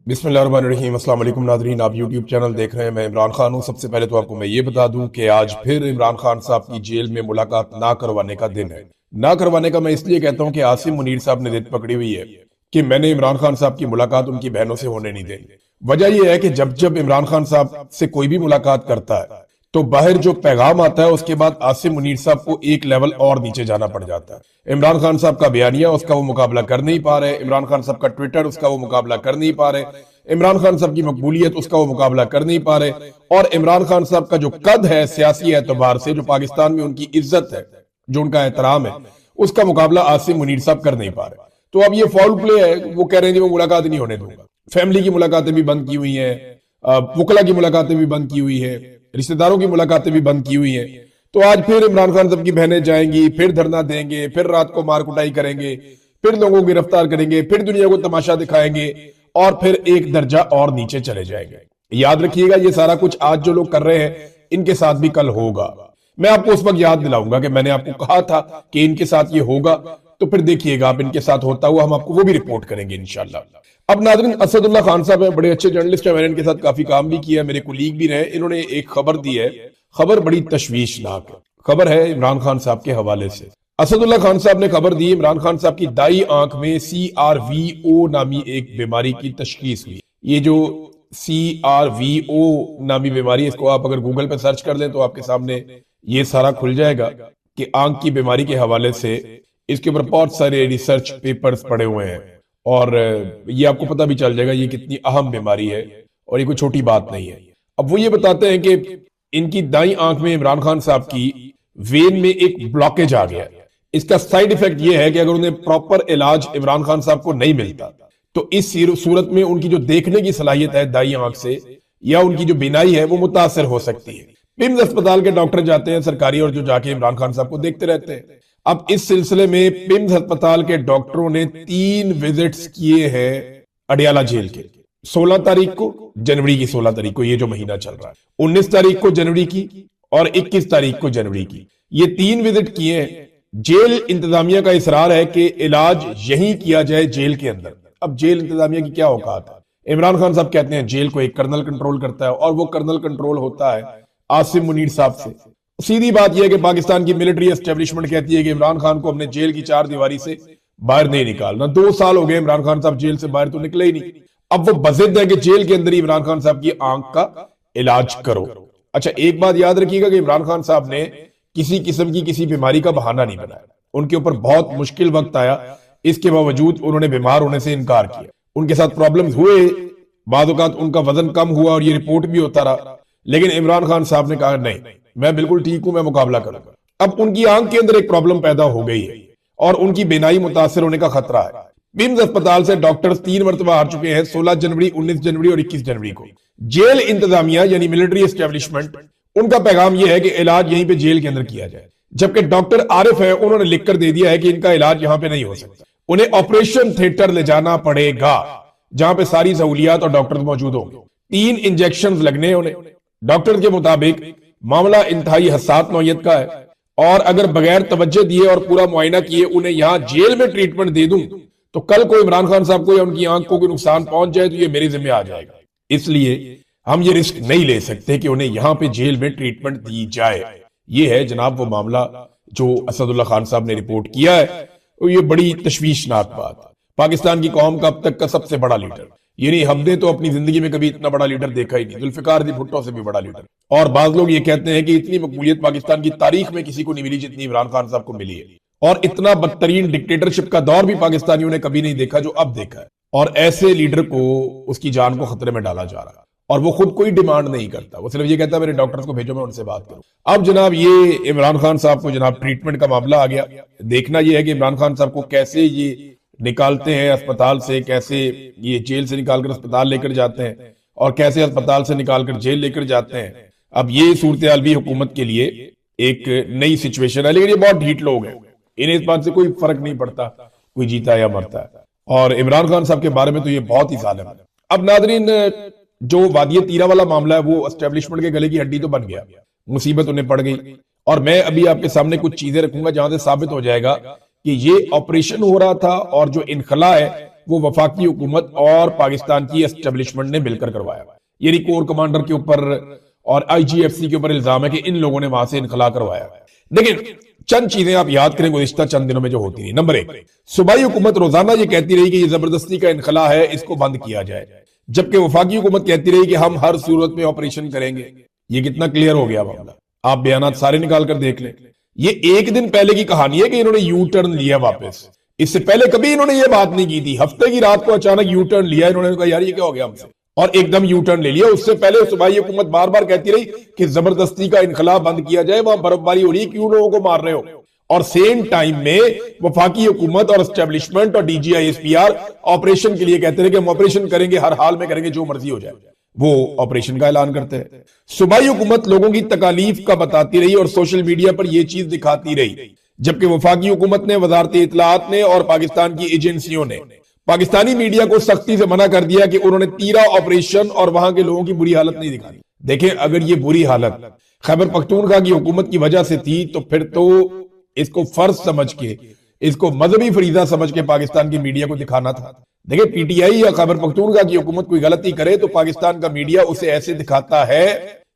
बिस्मिल्लाहिर्रहमानिर्रहीम। अस्सलाम वालेकुम नाज़रीन, आप यूट्यूब चैनल देख रहे हैं। मैं इमरान खान हूं। सबसे पहले तो आपको मैं ये बता दूं कि आज फिर इमरान खान साहब की जेल में मुलाकात ना करवाने का दिन है। ना करवाने का मैं इसलिए कहता हूं कि आसिम मुनीर साहब ने जिद पकड़ी हुई है कि मैंने इमरान खान साहब की मुलाकात उनकी बहनों से होने नहीं देनी। वजह यह है कि जब जब इमरान खान साहब से कोई भी मुलाकात करता है तो बाहर जो पैगाम आता है उसके बाद आसिम मुनीर साहब को एक लेवल और नीचे जाना पड़ जाता है। इमरान खान साहब का बयानिया उसका वो मुकाबला कर नहीं पा रहे, इमरान खान साहब का ट्विटर उसका वो मुकाबला कर नहीं पा रहे, इमरान खान साहब की मकबूलियत उसका वो मुकाबला कर नहीं पा रहे, और इमरान खान साहब का जो कद है सियासी एतबार से, जो पाकिस्तान में उनकी इज्जत है, जो उनका एहतराम है, उसका मुकाबला आसिम मुनीर साहब कर नहीं पा रहे। तो अब ये फाउल प्ले है। वो कह रहे हैं वो मुलाकात नहीं होने दूंगा। फैमिली की मुलाकातें भी बंद की हुई है, वकला की मुलाकातें भी बंद की हुई है, रिश्तेदारों की मुलाकातें भी बंद की हुई हैं। तो आज फिर इमरान खान साहब की बहनें जाएंगी, फिर धरना देंगे, फिर रात को मार कुटाई करेंगे, फिर लोगों को गिरफ्तार करेंगे, फिर दुनिया को तमाशा दिखाएंगे और फिर एक दर्जा और नीचे चले जाएंगे। याद रखिएगा, ये सारा कुछ आज जो लोग कर रहे हैं इनके साथ भी कल होगा। मैं आपको उस वक्त याद दिलाऊंगा कि मैंने आपको कहा था कि इनके साथ ये होगा, तो फिर देखिएगा आप इनके साथ होता हुआ हम आपको वो भी रिपोर्ट करेंगे इंशाल्लाह। अब नाज़रीन, असदुल्ला खान साहब है, बड़े अच्छे जर्नलिस्ट हैं, मैंने इनके साथ काफी काम भी किया, मेरे कुलीग भी रहे। इन्होंने एक खबर दी है, खबर बड़ी तशवीशनाक है। खबर है इमरान खान साहब के हवाले से। असदुल्ला खान साहब ने खबर दी, इमरान खान साहब की दाई आंख में CRVO नामी एक बीमारी की तशखीस हुई। ये जो CRVO नामी बीमारी, इसको आप अगर गूगल पे सर्च कर लें तो आपके सामने ये सारा खुल जाएगा कि आंख की बीमारी के हवाले से इसके ऊपर बहुत सारे रिसर्च पेपर्स पड़े हुए हैं, और ये आपको पता भी चल जाएगा ये कितनी अहम बीमारी है और ये कोई छोटी बात नहीं है। अब वो ये बताते हैं कि इनकी दाई आंख में इमरान खान साहब की वेन में एक ब्लॉकेज आ गया। इसका साइड इफेक्ट ये है कि अगर उन्हें प्रॉपर इलाज इमरान खान साहब को नहीं मिलता तो इस सूरत में उनकी जो देखने की सलाहियत है दाई आंख से, या उनकी जो बीनाई है, वो मुतासर हो सकती है। पिम्स अस्पताल के डॉक्टर जाते हैं सरकारी, और जो जाके इमरान खान साहब को देखते रहते हैं। अब इस सिलसिले में पिम्स अस्पताल के डॉक्टरों ने 3 विजिट्स किए हैं अडियाला जेल के। 16 तारीख को, जनवरी की 16 तारीख को, ये जो महीना चल रहा है, 19 तारीख को जनवरी की, और 21 तारीख को जनवरी की। ये 3 विजिट किए हैं। जेल इंतजामिया का इसरार है कि इलाज यहीं किया जाए, जेल के अंदर। अब जेल इंतजामिया की क्या औकात है? इमरान खान साहब कहते हैं जेल को एक कर्नल कंट्रोल करता है, और वो कर्नल कंट्रोल होता है आसिम मुनीर साहब से। सीधी बात यह है कि पाकिस्तान की मिलिट्री एस्टेब्लिशमेंट कहती है कि इमरान खान को हमने जेल की 4 दीवारी से बाहर नहीं निकालना। 2 साल हो गए इमरान खान साहब जेल से बाहर तो निकले ही नहीं। अब वो बजिद है कि जेल के अंदर ही इमरान खान साहब की आंख का इलाज करो। अच्छा, एक बात याद रखिएगा कि इमरान खान साहब ने किसी किस्म की किसी बीमारी का बहाना नहीं बनाया। उनके ऊपर बहुत मुश्किल वक्त आया, इसके बावजूद उन्होंने बीमार होने से इनकार किया। उनके साथ प्रॉब्लम्स हुए, बाद औक़ात उनका वजन कम हुआ और ये रिपोर्ट भी होता रहा, लेकिन इमरान खान साहब ने कहा नहीं, मैं बिल्कुल ठीक हूं, मैं मुकाबला करूंगा। अब उनकी आंख के अंदर एक प्रॉब्लम पैदा हो गई है और उनकी बीनाई मुतासर होने का खतरा है। पिम्स अस्पताल से डॉक्टर्स 3 मरतबा हार चुके हैं, 16 जनवरी, 19 जनवरी और 21 जनवरी को। जेल इंतजामिया यानी मिलिट्री एस्टेब्लिशमेंट, उनका पैगाम यह है कि इलाज यहीं पे जेल के अंदर किया जाए, जबकि डॉक्टर आरिफ है, उन्होंने लिखकर दे दिया है कि इनका इलाज यहां पे नहीं हो सकता, उन्हें ऑपरेशन थिएटर ले जाना पड़ेगा जहां पे सारी सहूलियात और डॉक्टर मौजूद होंगे। 3 इंजेक्शन लगने उन्हें। डॉक्टर के मुताबिक मामला इंतहाई हसास नौयत का है, और अगर बगैर तवज्जो दिए और पूरा मुआयना किए उन्हें यहां जेल में ट्रीटमेंट दे दूं तो कल को इमरान खान साहब को या उनकी आंख को कोई नुकसान पहुंच जाए तो ये मेरे जिम्मे आ जाएगा। इसलिए हम ये रिस्क नहीं ले सकते कि उन्हें यहां पे जेल में ट्रीटमेंट दी जाए। ये है जनाब वो मामला जो असदुल्ला खान साहब ने रिपोर्ट किया है। और ये बड़ी तशवीशनाक बात। पाकिस्तान की कौम का अब तक का सबसे बड़ा लीडर, यानी हमने तो अपनी जिंदगी में कभी इतना बड़ा लीडर देखा ही नहीं, जुल्फिकार अली भुट्टो से भी बड़ा लीडर। और बाज लोग ये कहते हैं कि इतनी मकबूलियत पाकिस्तान की तारीख में किसी को नहीं मिली जितनी इमरान खान साहब को मिली है, और इतना बदतरीन डिक्टेटरशिप का दौर भी पाकिस्तानियों ने कभी नहीं देखा जो अब देखा है। और ऐसे लीडर को उसकी जान को खतरे में डाला जा रहा है, और वो खुद कोई डिमांड नहीं करता, वो सिर्फ ये कहता है मेरे डॉक्टर्स को भेजो, मैं उनसे बात करूं। अब जनाब ये इमरान खान साहब को जनाब ट्रीटमेंट का मामला आ गया। देखना यह है कि इमरान खान साहब को कैसे ये निकालते हैं अस्पताल से, कैसे ये जेल से निकालकर अस्पताल लेकर जाते हैं, और कैसे अस्पताल से निकालकर जेल लेकर जाते हैं। अब ये सूरत हाल भी हुकूमत के लिए एक नई सिचुएशन है, लेकिन ये बहुत ढीठ लोग हैं, इन्हें इस बात से कोई फर्क नहीं पड़ता कोई जीता या मरता है। और इमरान खान साहब के बारे में तो ये बहुत ही जालिम है। अब नादरीन, जो वादिय तीरा वाला मामला है वो एस्टेब्लिशमेंट के गले की हड्डी तो बन गया, मुसीबत उन्हें पड़ गई। और मैं अभी आपके सामने कुछ चीजें रखूंगा जहां से साबित हो जाएगा कि ये ऑपरेशन हो रहा था और जो इनखला है वो वफाकी हुकूमत और पाकिस्तान की एस्टेब्लिशमेंट ने मिलकर करवाया। यानी कोर कमांडर के ऊपर और आईजीएफसी के ऊपर इल्जाम है कि इन लोगों ने वहां से इनखला करवाया। देखिए, चंद चीजें आप याद करें गुज़िश्ता चंद दिनों में जो होती रही। नंबर 1, सूबाई हुकूमत रोजाना ये कहती रही कि ये जबरदस्ती का इनखला है, इसको बंद किया जाए, जबकि वफाकी हुकूमत कहती रही कि हम हर सूरत में ऑपरेशन करेंगे। ये कितना क्लियर हो गया मामला, आप बयान सारे निकाल कर देख लें। ये एक दिन पहले की कहानी है कि इन्होंने यू टर्न लिया वापस। इससे पहले कभी इन्होंने ये बात नहीं की थी। हफ्ते की रात को अचानक यू टर्न लिया इन्होंने, कहा यार ये क्या हो गया हमसे, और एकदम यू टर्न ले लिया। उससे पहले सूबाई हुकूमत बार बार कहती रही कि जबरदस्ती का इनखला बंद किया जाए, वहां बर्फबारी हो रही है, क्यों लोगों को मार रहे हो। और सेम टाइम में वफाकी हुकूमत और एस्टेब्लिशमेंट और डीजीआईएसपीआर ऑपरेशन के लिए कहते रहे कि हम ऑपरेशन करेंगे, हर हाल में करेंगे, जो मर्जी हो जाए। वो ऑपरेशन का ऐलान करते हैं। सूबाई हुकूमत लोगों की तकालीफ का बताती रही और सोशल मीडिया पर यह चीज दिखाती रही, जबकि वफाकी हुकूमत ने, वजारत इत्तलाआत ने और पाकिस्तान की एजेंसियों ने पाकिस्तानी मीडिया को सख्ती से मना कर दिया कि उन्होंने तीरा ऑपरेशन और वहां के लोगों की बुरी हालत नहीं दिखाई। देखें, अगर ये बुरी हालत खैबर पख्तूनख्वा की हुकूमत की वजह से थी तो फिर तो इसको फर्ज समझ के, इसको मजहबी फरीजा समझ के पाकिस्तान की मीडिया को दिखाना था। देखिए, पीटीआई या खैबर पख्तूनख्वा की हुकूमत कोई गलती करे तो पाकिस्तान का मीडिया उसे ऐसे दिखाता है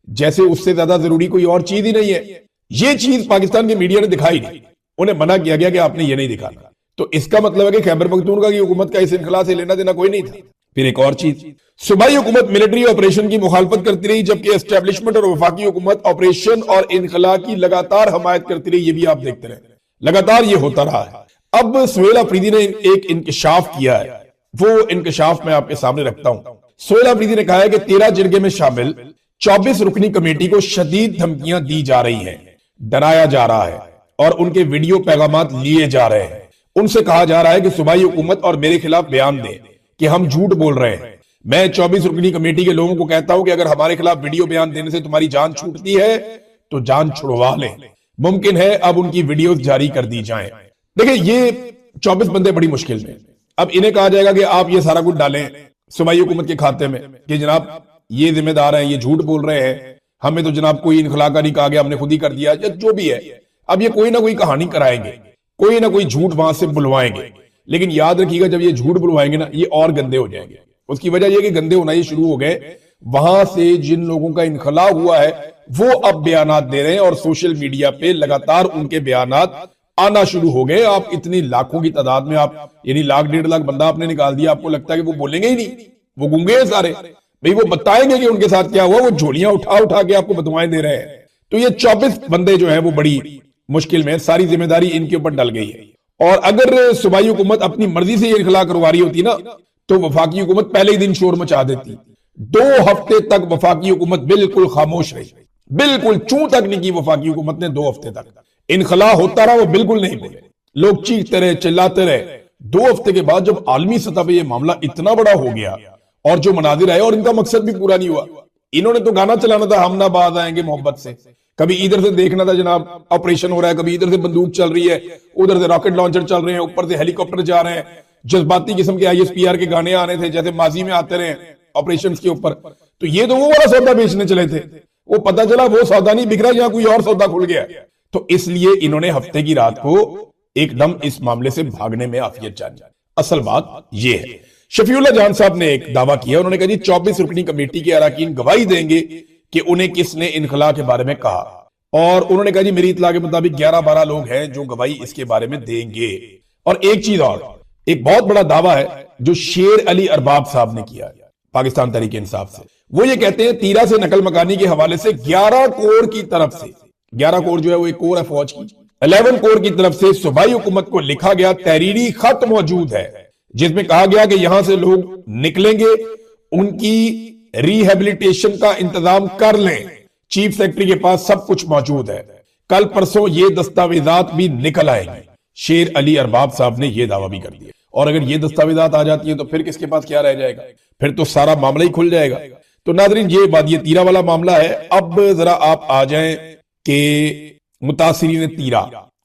जैसे उससे ज्यादा जरूरी कोई और चीज ही नहीं है। ये चीज पाकिस्तान की मीडिया ने दिखाई नहीं, उन्हें मना किया गया कि आपने ये नहीं दिखाना। तो इसका मतलब है कि खैबर पख्तूनख्वा की हुकूमत का इस इनखला से लेना देना कोई नहीं था। फिर एक और चीज, सूबाई हुकूमत मिलिट्री ऑपरेशन की मुखालफत करती रही, जबकि एस्टेब्लिशमेंट और वफाकी हुकूमत ऑपरेशन और इनखला की लगातार हमायत करती रही। ये भी आप देखते रहे, लगातार ये होता रहा है। अब सुहेल अफरीदी ने एक इंकशाफ किया है, वो इंकशाफ मैं आपके सामने रखता हूं। सुहेल अफरीदी ने कहा है कि 13 जिरगे में शामिल 24 रुकनी कमेटी को शदीद धमकियां दी जा रही हैं, डराया जा रहा है और उनके वीडियो पैगामात लिए जा रहे हैं। उनसे कहा जा रहा है कि सूबाई हुकूमत और मेरे खिलाफ बयान दें कि हम झूठ बोल रहे हैं। मैं 24 रुकनी कमेटी के लोगों को कहता हूं कि अगर हमारे खिलाफ वीडियो बयान देने से तुम्हारी जान छूटती है तो जान छुड़वा लें। मुमकिन है अब उनकी वीडियोस जारी कर दी जाएं। देखिए, ये 24 बंदे बड़ी मुश्किल में। अब इन्हें कहा जाएगा कि आप ये सारा कुछ डालें सूबाई हुकूमत के खाते में कि जनाब ये जिम्मेदार हैं, ये झूठ बोल रहे हैं, हमें तो जनाब कोई इनखला का नहीं कहा गया, हमने खुद ही कर दिया, या जो भी है। अब ये कोई ना कोई कहानी कराएंगे, कोई ना कोई झूठ वहां से बुलवाएंगे। लेकिन याद रखिएगा, जब ये झूठ बुलवाएंगे ना, ये और गंदे हो जाएंगे। उसकी वजह यह कि गंदे होना ही शुरू हो गए। वहां से जिन लोगों का इनखला हुआ है वो अब बयानात दे रहे हैं और सोशल मीडिया पे लगातार उनके बयानात आना शुरू हो गए। आप इतनी लाखों की तादाद में, आप यानी लाख 1.5 लाख बंदा आपने निकाल दिया, आपको लगता है कि वो बोलेंगे ही नहीं, वो गूंगे हैं सारे। भाई वो बताएंगे कि उनके साथ क्या हुआ, वो झोलियां उठा उठा के आपको बदवाएं दे रहे हैं। तो ये 24 बंदे जो है वो बड़ी मुश्किल में, सारी जिम्मेदारी इनके ऊपर डल गई है। और अगर सूबाई हुकूमत अपनी मर्जी से ये इनखला करवा रही होती ना, तो वफाकी हुकूमत पहले ही दिन शोर मचा देती। 2 हफ्ते तक वफाकी हुकूमत बिल्कुल खामोश रही, बिल्कुल चूं तक नहीं की वफाकी हुकूमत ने। 2 हफ्ते तक इनखला होता रहा, वो बिल्कुल नहीं बोले, लोग चीखते रहे, चिल्लाते रहे। 2 हफ्ते के बाद जब आलमी सतह पे ये मामला इतना बड़ा हो गया और जो मनाजिर आए, और इनका मकसद भी पूरा नहीं हुआ। इन्होंने तो गाना चलाना था, हम ना बाज आएंगे मोहब्बत से। कभी इधर से देखना था जनाब ऑपरेशन हो रहा है, कभी इधर से बंदूक चल रही है, उधर से रॉकेट लॉन्चर चल रहे हैं, ऊपर से हेलीकॉप्टर जा रहे हैं, जज्बाती किस्म के आईएसपीआर के गाने आने थे जैसे माजी में आते रहे ऑपरेशंस के ऊपर। तो ये तो वो वाला सौदा बेचने चले थे, वो पता चला वो सौदा नहीं बिक रहा, यहां कोई और सौदा खुल गया। तो इसलिए इन्होंने हफ्ते की रात को एकदम इस मामले से भागने में आफियत जानी। असल बात यह है, शफीउल्लाह जान साहब ने एक दावा किया। उन्होंने कहा जी 24 रुकनी कमेटी के अरकान गवाही देंगे कि उन्हें किसने इनखला के बारे में कहा। और उन्होंने कहा जी मेरी इतला के मुताबिक 11-12 लोग हैं जो गवाही इसके बारे में देंगे। और एक चीज और, एक बहुत बड़ा दावा है जो शेर अली अरबाब साहब ने किया पाकिस्तान तहरीक इंसाफ से। वो ये कहते हैं तीरा से नकल मकानी के हवाले से 11 कोर की तरफ से, 11 कोर जो है वो एक कोर है फौज की, 11 कोर की तरफ से सूबाई हुकूमत को लिखा गया तहरीरी खत मौजूद है, जिसमें कहा गया कि यहां से लोग निकलेंगे, उनकी रिहेबिलिटेशन का इंतजाम कर लें। चीफ सेक्रेटरी के पास सब कुछ मौजूद है, कल परसों ये दस्तावेजात भी निकल आएंगे। शेर अली अरबाब साहब ने यह दावा भी कर दिया। और अगर ये दस्तावेजात आ जाती है तो फिर किसके पास क्या रह जाएगा, फिर तो सारा मामला ही खुल जाएगा। तो नाज़रीन ये बात, ये तीरा वाला मामला है। अब जरा आप आ जाएं कि मुतासिरीन तीरा,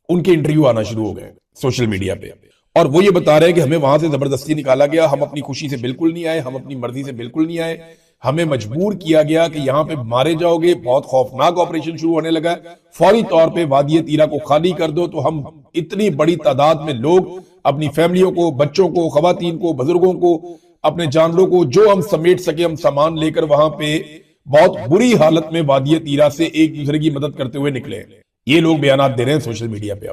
उनके इंटरव्यू आना शुरू हो गए सोशल मीडिया पे, और वो ये बता रहे हैं कि हमें वहां से जबरदस्ती निकाला गया, हम अपनी खुशी से बिल्कुल नहीं आए, हम अपनी मर्जी से बिल्कुल नहीं आए, हमें मजबूर किया गया कि यहां पे मारे जाओगे, बहुत खौफनाक ऑपरेशन शुरू होने लगा, फौरी तौर पे वादी तीरा को खाली कर दो। तो हम इतनी बड़ी तादाद में लोग अपनी फैमिलियों को, बच्चों को, खवातीन को, बुजुर्गों को, अपने जानवरों को जो हम समेट सके हम सामान लेकर वहां पे बहुत बुरी हालत में वादिय तीरा से एक दूसरे की मदद करते हुए निकले। ये लोग बयान दे रहे हैं सोशल मीडिया पे,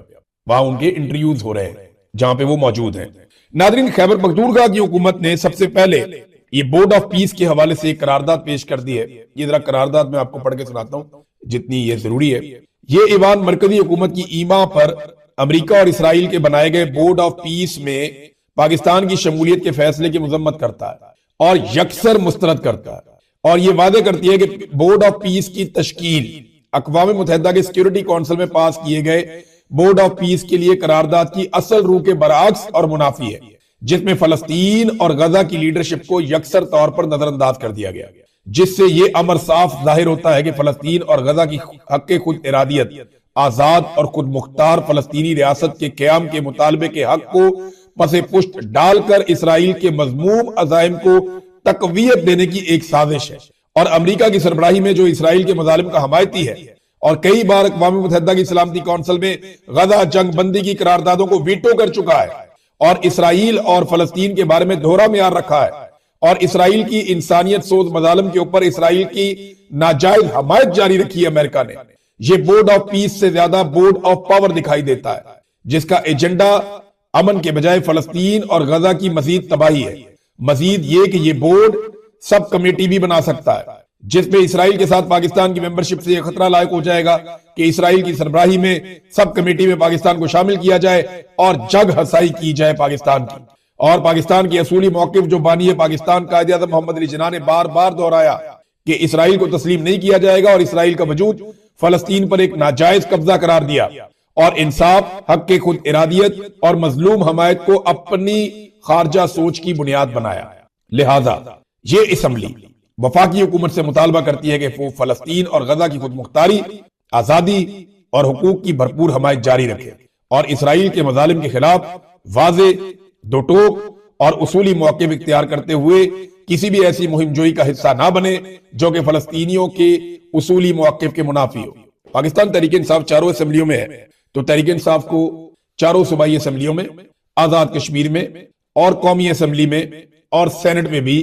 वहां उनके इंटरव्यूज हो रहे हैं जहां पे वो मौजूद हैं। नादरीन, खैबर पख्तूनख्वा की हुकूमत ने सबसे पहले ये बोर्ड ऑफ पीस के हवाले से एक करारदाद पेश कर दी है। ये जरा करारदाद मैं आपको पढ़ के सुनाता हूं जितनी ये जरूरी है। ये ईवान मरकजी हुकूमत की ईमा पर अमेरिका और इसराइल के बनाए गए बोर्ड ऑफ पीस में पाकिस्तान की शमूलियत के फैसले की मजम्मत करता है और यकसर मुस्तरद करता है और ये वादे करती है कि बोर्ड ऑफ पीस की तश्कील अक़वाम मुत्तहिदा के सिक्योरिटी काउंसिल में पास किए गए बोर्ड ऑफ पीस के लिए करारदाद की असल रूह के बरअक्स और मुनाफी है, जिसमें फलस्तीन और गजा की लीडरशिप को यकसर तौर पर नजरअंदाज कर दिया गया, जिससे यह अमर साफ जाहिर होता है कि फलस्तीन और गजा की हक खुद इरादियत, आजाद और खुद मुख्तार फलस्तीनी रियासत के क्याम के मुतालबे के हक को पसे पुष्ट डालकर इसराइल के मजमूम अजाइम को तकवीयत देने की एक साजिश है। और अमेरिका की सरबराही में जो इसराइल के मजालिम का हमायती है और कई बार अक़वाम मुत्तहिदा की सलामती कौंसिल में गजा जंग बंदी की करारदादों को वीटो कर चुका है और इसराइल और फलस्तीन के बारे में दोहरा म्यार रखा है और इसराइल की इंसानियत सोच मजालिम के ऊपर इसराइल की नाजायज हमायत जारी रखी है अमेरिका ने। यह बोर्ड ऑफ पीस से ज्यादा बोर्ड ऑफ पावर दिखाई देता है, जिसका एजेंडा अमन के बजाय फलस्तीन और गजा की मजीद तबाही है। मजीद ये कि यह बोर्ड सब कमेटी भी बना सकता है, जिसमें इसराइल के साथ पाकिस्तान की मेंबरशिप से यह खतरा लायक हो जाएगा कि इसराइल की सरबराही में सब कमेटी में पाकिस्तान को शामिल किया जाए और जग हसाई की जाए पाकिस्तान की। और पाकिस्तान की असूली मौक़िफ़ जो बानी है पाकिस्तान कायदे आज़म मोहम्मद अली जिन्ना ने बार बार दोहराया कि इसराइल को तस्लीम नहीं किया जाएगा और इसराइल का वजूद फलस्तीन पर एक नाजायज कब्जा करार दिया और इंसाफ, हक के खुद इरादियत और मजलूम हमायत को अपनी खारजा सोच की बुनियाद बनाया। लिहाजा ये असम्बली वफाकी हुकूमत से मुतालबा करती है कि वो फलस्तीन और गजा की खुद मुख्तारी, आजादी और हुकूक की भरपूर हमायत जारी रखे और इसराइल के मजालिम के खिलाफ वाजे, दो टोक और उसूली मौक़िफ़ इख्तियार करते हुए किसी भी ऐसी मुहिम जोई का हिस्सा ना बने जो कि फलस्तीनियों के उसूली मौक़िफ़ के मुनाफी हो। पाकिस्तान तहरीक इंसाफ चारों असम्बलियों में है, तो तहरीक इंसाफ को चारों सूबाई असम्बलियों में, आजाद कश्मीर में और कौमी असम्बली में और सेनेट में भी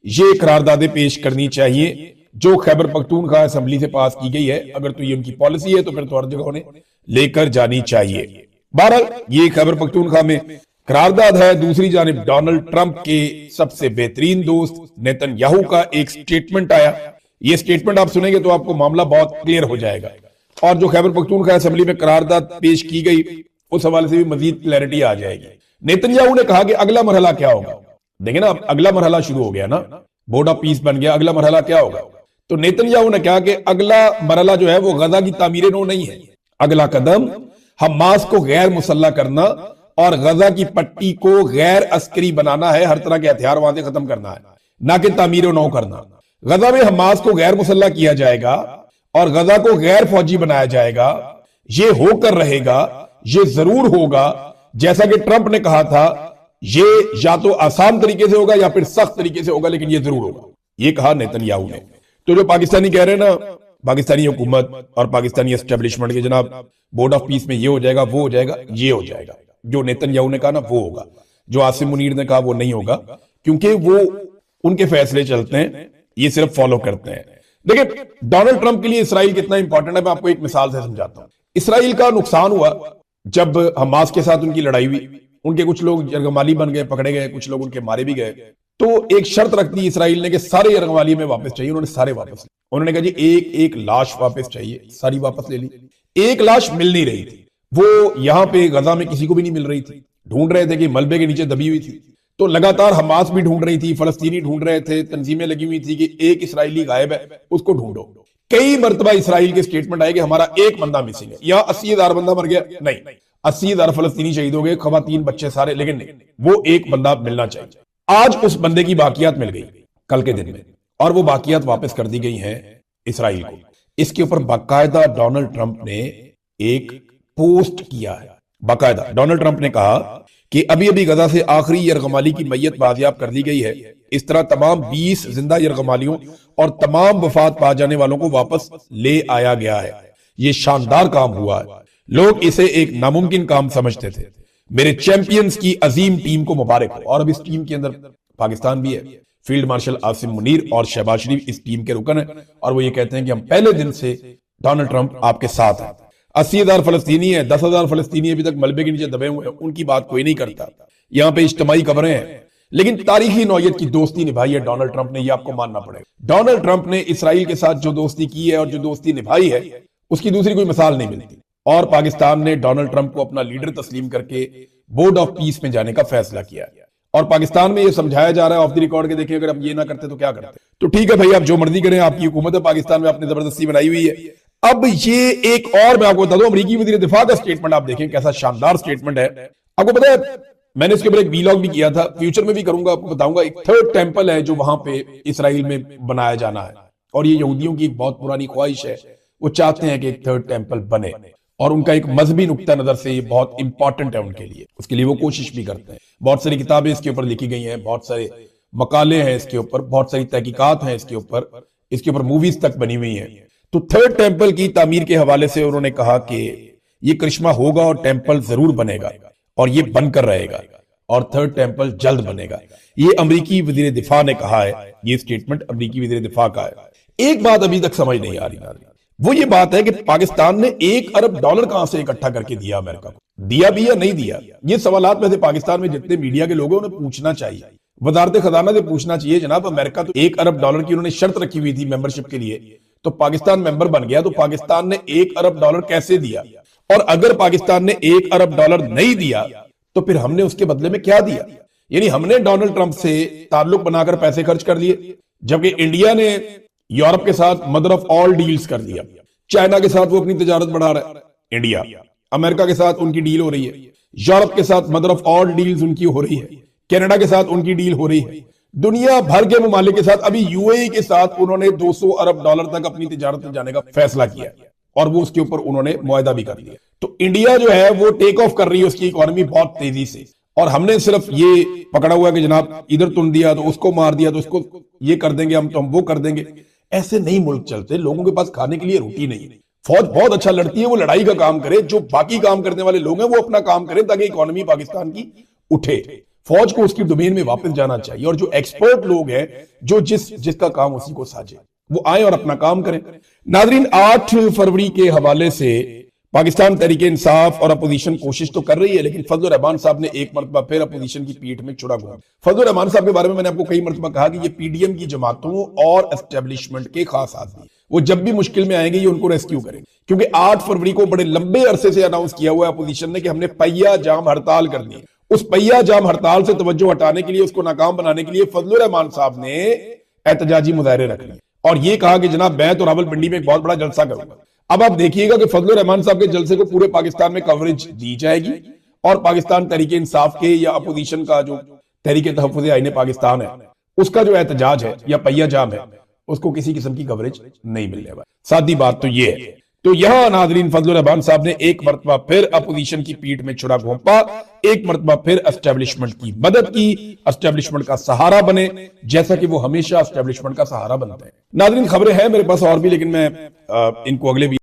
ये करारदादें पेश करनी चाहिए जो खैबर पख्तूनख्वा असम्बली से पास की गई है। अगर तो ये उनकी पॉलिसी है तो फिर तो हर जगह उन्हें लेकर जानी चाहिए। बहरहाल ये खैबर पख्तूनख्वा में करारदाद है। दूसरी जानिब डोनाल्ड ट्रंप के सबसे बेहतरीन दोस्त नेतन्याहू का एक स्टेटमेंट आया। ये स्टेटमेंट आप सुनेंगे तो आपको मामला बहुत क्लियर हो जाएगा और जो खैबर पख्तूनख्वा असम्बली में करारदाद पेश की गई उस हवाले से भी मजीद क्लैरिटी आ जाएगी। नेतन्याहू ने कहा कि अगला मरहला क्या होगा। देखें ना, अगला मरहला शुरू हो गया ना, बोर्ड ऑफ पीस बन गया, अगला मरहला क्या होगा। तो नेतन्याहू ने कहा कि अगला मरहला जो है वो गजा की तामीर नो नहीं है, अगला कदम हमास को गैर मुसल्ला करना और गजा की पट्टी को गैर अस्करी बनाना है, हर तरह के हथियार वहां से खत्म करना है, ना कि तामीर नो करना। गजा में हमास को गैर मुसल्ला किया जाएगा और गजा को गैर फौजी बनाया जाएगा। ये होकर रहेगा, ये जरूर होगा, जैसा कि ट्रंप ने कहा था, ये या तो आसान तरीके से होगा या फिर सख्त तरीके से होगा, लेकिन ये जरूर होगा, ये कहा नेतन्याहू ने। तो जो पाकिस्तानी कह रहे हैं ना, पाकिस्तानी हुकूमत और पाकिस्तानी एस्टेब्लिशमेंट के जनाब बोर्ड ऑफ पीस में ये हो जाएगा, वो हो जाएगा, ये हो जाएगा, जो नेतन्याहू ने कहा ना वो होगा, जो आसिम मुनीर ने कहा वो नहीं होगा, क्योंकि वो उनके फैसले चलते हैं, ये सिर्फ फॉलो करते हैं। देखिए डोनाल्ड ट्रंप के लिए इसराइल कितना इंपॉर्टेंट है, मैं आपको एक मिसाल से समझाता हूं। इसराइल का नुकसान हुआ जब हमास के साथ उनकी लड़ाई हुई, उनके कुछ लोग यरगमाली बन गए, पकड़े गए, कुछ लोग उनके मारे भी गए। तो एक शर्त रख दी इसराइल ने कि सारे यरगमाली में वापस चाहिए। उन्होंने सारे वापस लिए। उन्होंने कहा जी एक एक लाश वापस चाहिए, सारी वापस ले ली। एक लाश मिल नहीं रही थी, वो यहां पे गजा में किसी को भी नहीं मिल रही थी। ढूंढ रहे थे कि मलबे के नीचे दबी हुई थी, तो लगातार हमास भी ढूंढ रही थी, फलस्तीनी ढूंढ रहे थे, तंजीमें लगी हुई थी कि एक इसराइली गायब है, उसको ढूंढो। कई मरतबा इसराइल के स्टेटमेंट आए कि हमारा एक बंदा मिसिंग है, या 80,000 बंदा मर गया, नहीं, 80,000 फलस्तीनी शहीद हो गए, खवातीन बच्चे सारे, लेकिन नहीं, वो एक बंदा मिलना चाहिए। आज उस बंदे की बाकियात मिल गई कल के दिन में, और वो बाकियात वापस कर दी गई हैं इसराइल को। इसके ऊपर बाकायदा डोनाल्ड ट्रंप ने एक पोस्ट किया है। बाकायदा डोनाल्ड ट्रंप ने कहा कि अभी अभी गजा से आखिरी यरगमाली की मैयत बाजियाब कर दी गई है। इस तरह तमाम 20 जिंदा यरगमालियों और तमाम वफात पा जाने वालों को वापस ले आया गया है। ये शानदार काम हुआ है। लोग इसे एक नामुमकिन काम समझते थे, मेरे चैंपियंस की अजीम टीम को मुबारक हो। और अब इस टीम के अंदर पाकिस्तान भी है। फील्ड मार्शल आसिम मुनीर और शहबाज शरीफ इस टीम के रुकन है और वो ये कहते हैं कि हम पहले दिन से डोनाल्ड ट्रंप आपके साथ है। 80,000 फलस्तीनी है, 10,000 फलस्तीनी अभी तक मलबे के नीचे दबे हुए हैं, उनकी बात कोई नहीं करता। यहां पे इज्तिमाई खबरें हैं, लेकिन तारीखी नौयत की दोस्ती निभाई है डोनाल्ड ट्रंप ने, ये आपको मानना पड़ेगा। डोनाल्ड ट्रंप ने इसराइल के साथ जो दोस्ती की है और जो दोस्ती निभाई है उसकी दूसरी कोई मिसाल नहीं मिलती। और पाकिस्तान ने डोनाल्ड ट्रंप को अपना लीडर तस्लीम करके बोर्ड ऑफ पीस में जाने का फैसला किया और पाकिस्तान में यह समझाया जा रहा है ऑफ द रिकॉर्ड के, देखिए अगर हम ये ना करते तो क्या करते। तो ठीक है भाई, आप जो मर्जी करें, आपकी हुकूमत है पाकिस्तान में, आपने जबरदस्ती बनाई हुई है। अब ये एक और मैं आपको बता दूं, अमरीकी वज़ीर दिफा का स्टेटमेंट आप देखें, कैसा शानदार स्टेटमेंट है। आपको पता है मैंने इसके ऊपर एक वीलॉग भी किया था, फ्यूचर में भी करूंगा, आपको बताऊंगा। एक थर्ड टेंपल है जो वहां पे इसराइल में बनाया जाना है और ये यहूदियों की एक बहुत पुरानी ख्वाहिश है। वो चाहते हैं कि एक थर्ड टेंपल बने और उनका एक मजहबी नुक्ता नजर से ये बहुत इंपॉर्टेंट है उनके लिए। उसके लिए वो कोशिश भी करते हैं। बहुत सारी किताबें इसके ऊपर लिखी गई हैं, बहुत सारे मकाले हैं इसके ऊपर, बहुत सारी तहकीकात हैं इसके ऊपर मूवीज तक बनी हुई हैं। तो थर्ड टेंपल की तामीर के हवाले से उन्होंने कहा कि ये करिश्मा होगा और टेंपल जरूर बनेगा और ये बनकर रहेगा और थर्ड टेंपल जल्द बनेगा। ये अमरीकी वजीर दिफा ने कहा है, ये स्टेटमेंट अमरीकी वजीर दिफा का है। एक बात अभी तक समझ नहीं आ रही, वो ये बात है कि पाकिस्तान ने $1 अरब कहां से इकट्ठा करके दिया अमेरिका को, दिया भी या नहीं दिया। ये सवालात वैसे पाकिस्तान में जितने मीडिया के लोग हैं उन्हें पूछना चाहिए, वजारत खजाना से पूछना चाहिए। जनाब अमेरिका तो $1 अरब की उन्होंने शर्त रखी हुई थी मेंबरशिप के लिए, तो पाकिस्तान मेंबर बन गया, तो पाकिस्तान ने $1 अरब कैसे दिया? और अगर पाकिस्तान ने $1 अरब नहीं दिया तो फिर हमने उसके बदले में क्या दिया? यानी हमने डोनाल्ड ट्रंप से ताल्लुक बनाकर पैसे खर्च कर दिए, जबकि इंडिया ने यूरोप के साथ मदर ऑफ ऑल डील्स कर दिया। चाइना के साथ वो अपनी तिजारत बढ़ा रहा है, इंडिया, अमेरिका के साथ उनकी डील हो रही है, यूरोप के साथ मदर ऑफ ऑल डील्स उनकी हो रही है, कनाडा के साथ उनकी डील हो रही है, दुनिया भर के ममालिक के साथ। अभी यूएई के साथ उन्होंने $200 अरब तक अपनी तिजारत में जाने का फैसला किया और वो उसके ऊपर उन्होंने मुआहदा भी कर दिया। तो इंडिया जो है वो टेक ऑफ कर रही है, उसकी इकोनॉमी बहुत तेजी से, और हमने सिर्फ ये पकड़ा हुआ है कि जनाब इधर तुम दिया तो उसको मार दिया, तो उसको ये कर देंगे हम, तो हम वो कर देंगे। ऐसे नहीं मुल्क चलते, लोगों के पास खाने के लिए रोटी नहीं है। फौज बहुत अच्छा लड़ती है, वो लड़ाई का काम करे, जो बाकी काम करने वाले लोग हैं वो अपना काम करें ताकि इकोनॉमी पाकिस्तान की उठे। फौज को उसकी डोमेन में वापस जाना चाहिए और जो एक्सपर्ट लोग हैं, जो जिसका काम उसी को साझे, वो आए और अपना काम करें। नाजरीन, 8 फरवरी के हवाले से पाकिस्तान तहरीके इंसाफ और अपोजिशन कोशिश तो कर रही है, लेकिन फजल रहमान साहब ने एक मरतबा फिर अपोजिशन की पीठ में छुरा घुमा। फजल रहमान साहब के बारे में मैंने आपको कई मरतबा कहा कि ये पीडीएम की जमातों और एस्टेब्लिशमेंट के खास आदमी, वो जब भी मुश्किल में आएंगे ये उनको रेस्क्यू करेंगे। क्योंकि 8 फरवरी को बड़े लंबे अरसे से अनाउंस किया हुआ है अपोजिशन ने कि हमने पहिया जाम हड़ताल करनी है। उस पहिया जाम हड़ताल से तवज्जो हटाने के लिए, उसको नाकाम बनाने के लिए फजल रहमान साहब ने एहतजाजी मुजाहरे रखने और ये कहा कि जनाब मैं तो रावलपिंडी में एक बहुत बड़ा जलसा करूंगा। अब आप देखिएगा कि फजल रहमान साहब के जलसे को पूरे पाकिस्तान में कवरेज दी जाएगी और पाकिस्तान तहरीके इंसाफ के या अपोजिशन का जो तहरीके तहफ़्फ़ुज़ आईन पाकिस्तान है उसका जो एहतजाज है या पहिया जाम है उसको किसी किस्म की कवरेज नहीं मिलने वाली। सादी बात तो ये है। तो यहां नाज़रीन फजल रहमान साहब ने एक मरतबा फिर अपोजिशन की पीठ में छुरा घोंपा, एक मरतबा फिर एस्टेब्लिशमेंट की मदद की, एस्टेब्लिशमेंट का सहारा बने, जैसा कि वो हमेशा एस्टेब्लिशमेंट का सहारा बनते हैं। नाज़रीन खबरें हैं मेरे पास और भी, लेकिन मैं इनको अगले